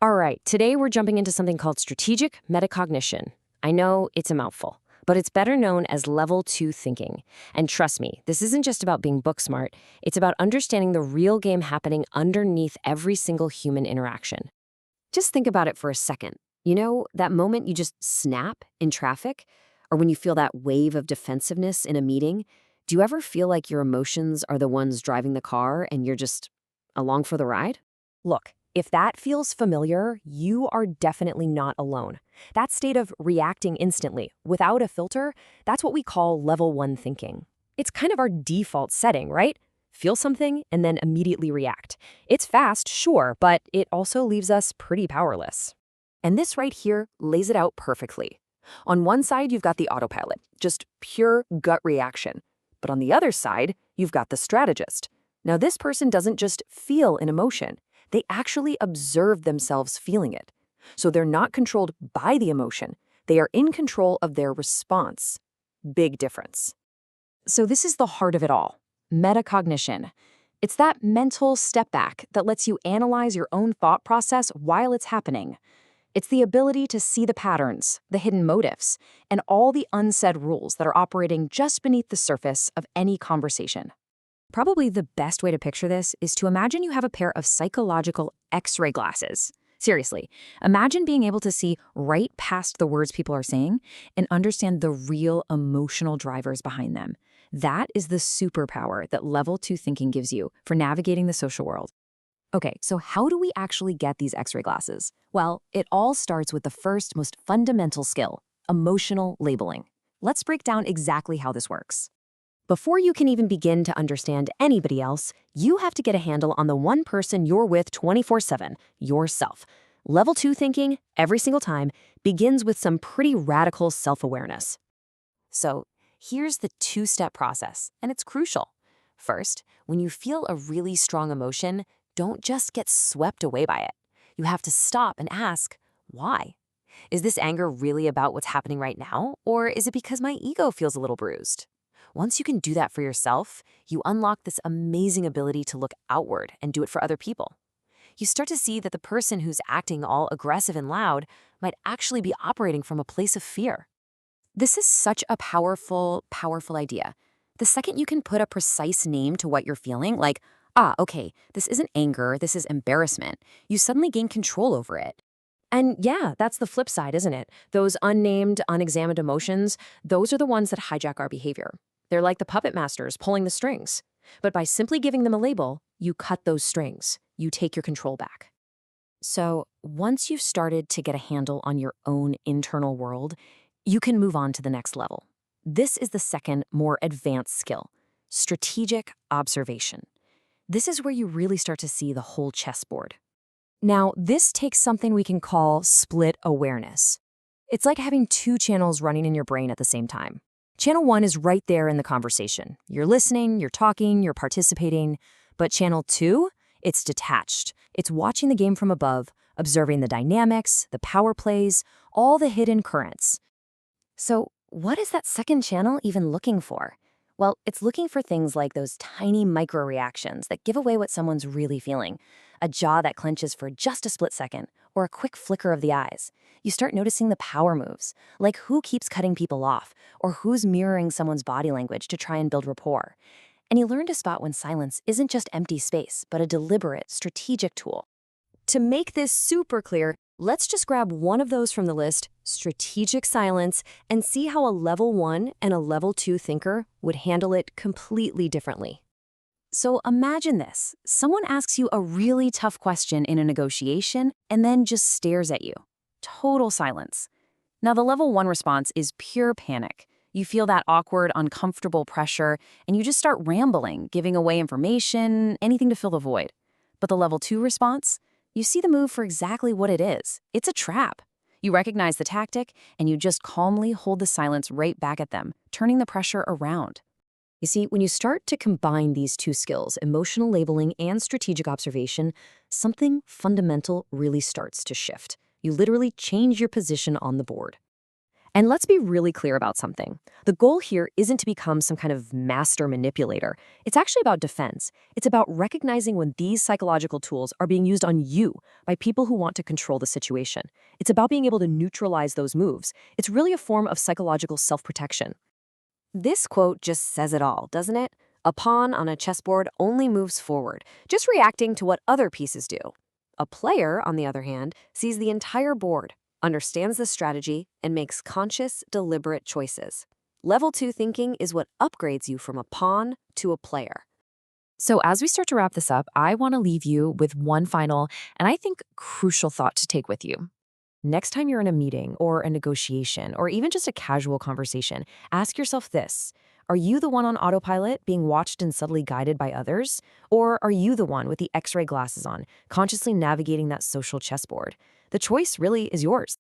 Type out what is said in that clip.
All right, today we're jumping into something called strategic metacognition. I know it's a mouthful, but it's better known as level 2 thinking. And trust me, this isn't just about being book smart, it's about understanding the real game happening underneath every single human interaction. Just think about it for a second. You know, that moment you just snap in traffic, or when you feel that wave of defensiveness in a meeting, do you ever feel like your emotions are the ones driving the car and you're just along for the ride? Look, if that feels familiar, you are definitely not alone. That state of reacting instantly, without a filter, that's what we call level 1 thinking. It's kind of our default setting, right? Feel something and then immediately react. It's fast, sure, but it also leaves us pretty powerless. And this right here lays it out perfectly. On one side, you've got the autopilot, just pure gut reaction. But on the other side, you've got the strategist. Now, this person doesn't just feel an emotion. They actually observe themselves feeling it. So they're not controlled by the emotion. They are in control of their response. Big difference. So this is the heart of it all. Metacognition. It's that mental step back that lets you analyze your own thought process while it's happening. It's the ability to see the patterns, the hidden motives, and all the unsaid rules that are operating just beneath the surface of any conversation. Probably the best way to picture this is to imagine you have a pair of psychological X-ray glasses. Seriously, imagine being able to see right past the words people are saying and understand the real emotional drivers behind them. That is the superpower that level 2 thinking gives you for navigating the social world. Okay, so how do we actually get these X-ray glasses? Well, it all starts with the first, most fundamental skill, emotional labeling. Let's break down exactly how this works. Before you can even begin to understand anybody else, you have to get a handle on the one person you're with 24/7, yourself. Level 2 thinking, every single time, begins with some pretty radical self-awareness. So here's the two-step process, and it's crucial. First, when you feel a really strong emotion, don't just get swept away by it. You have to stop and ask, why? Is this anger really about what's happening right now, or is it because my ego feels a little bruised? Once you can do that for yourself, you unlock this amazing ability to look outward and do it for other people. You start to see that the person who's acting all aggressive and loud might actually be operating from a place of fear. This is such a powerful, powerful idea. The second you can put a precise name to what you're feeling, like, okay, this isn't anger, this is embarrassment, you suddenly gain control over it. And yeah, that's the flip side, isn't it? Those unnamed, unexamined emotions, those are the ones that hijack our behavior. They're like the puppet masters pulling the strings. But by simply giving them a label, you cut those strings. You take your control back. So once you've started to get a handle on your own internal world, you can move on to the next level. This is the second, more advanced skill, strategic observation. This is where you really start to see the whole chessboard. Now, this takes something we can call split awareness. It's like having two channels running in your brain at the same time. Channel 1 is right there in the conversation. You're listening, you're talking, you're participating. But Channel 2, it's detached. It's watching the game from above, observing the dynamics, the power plays, all the hidden currents. So what is that second channel even looking for? Well, it's looking for things like those tiny micro-reactions that give away what someone's really feeling. A jaw that clenches for just a split second, or a quick flicker of the eyes. You start noticing the power moves, like who keeps cutting people off, or who's mirroring someone's body language to try and build rapport. And you learn to spot when silence isn't just empty space, but a deliberate, strategic tool. To make this super clear, let's just grab one of those from the list, strategic silence, and see how a level 1 and a level 2 thinker would handle it completely differently. So imagine this. Someone asks you a really tough question in a negotiation and then just stares at you. Total silence. Now, the level 1 response is pure panic. You feel that awkward, uncomfortable pressure, and you just start rambling, giving away information, anything to fill the void. But the level 2 response? You see the move for exactly what it is. It's a trap. You recognize the tactic, and you just calmly hold the silence right back at them, turning the pressure around. You see, when you start to combine these two skills, emotional labeling and strategic observation, something fundamental really starts to shift. You literally change your position on the board. And let's be really clear about something. The goal here isn't to become some kind of master manipulator. It's actually about defense. It's about recognizing when these psychological tools are being used on you by people who want to control the situation. It's about being able to neutralize those moves. It's really a form of psychological self-protection. This quote just says it all, doesn't it? A pawn on a chessboard only moves forward, just reacting to what other pieces do. A player, on the other hand, sees the entire board, understands the strategy, and makes conscious, deliberate choices. Level 2 thinking is what upgrades you from a pawn to a player. So as we start to wrap this up, I want to leave you with one final, and I think crucial thought to take with you. Next time you're in a meeting or a negotiation or even just a casual conversation, ask yourself this. Are you the one on autopilot being watched and subtly guided by others? Or are you the one with the X-ray glasses on, consciously navigating that social chessboard? The choice really is yours.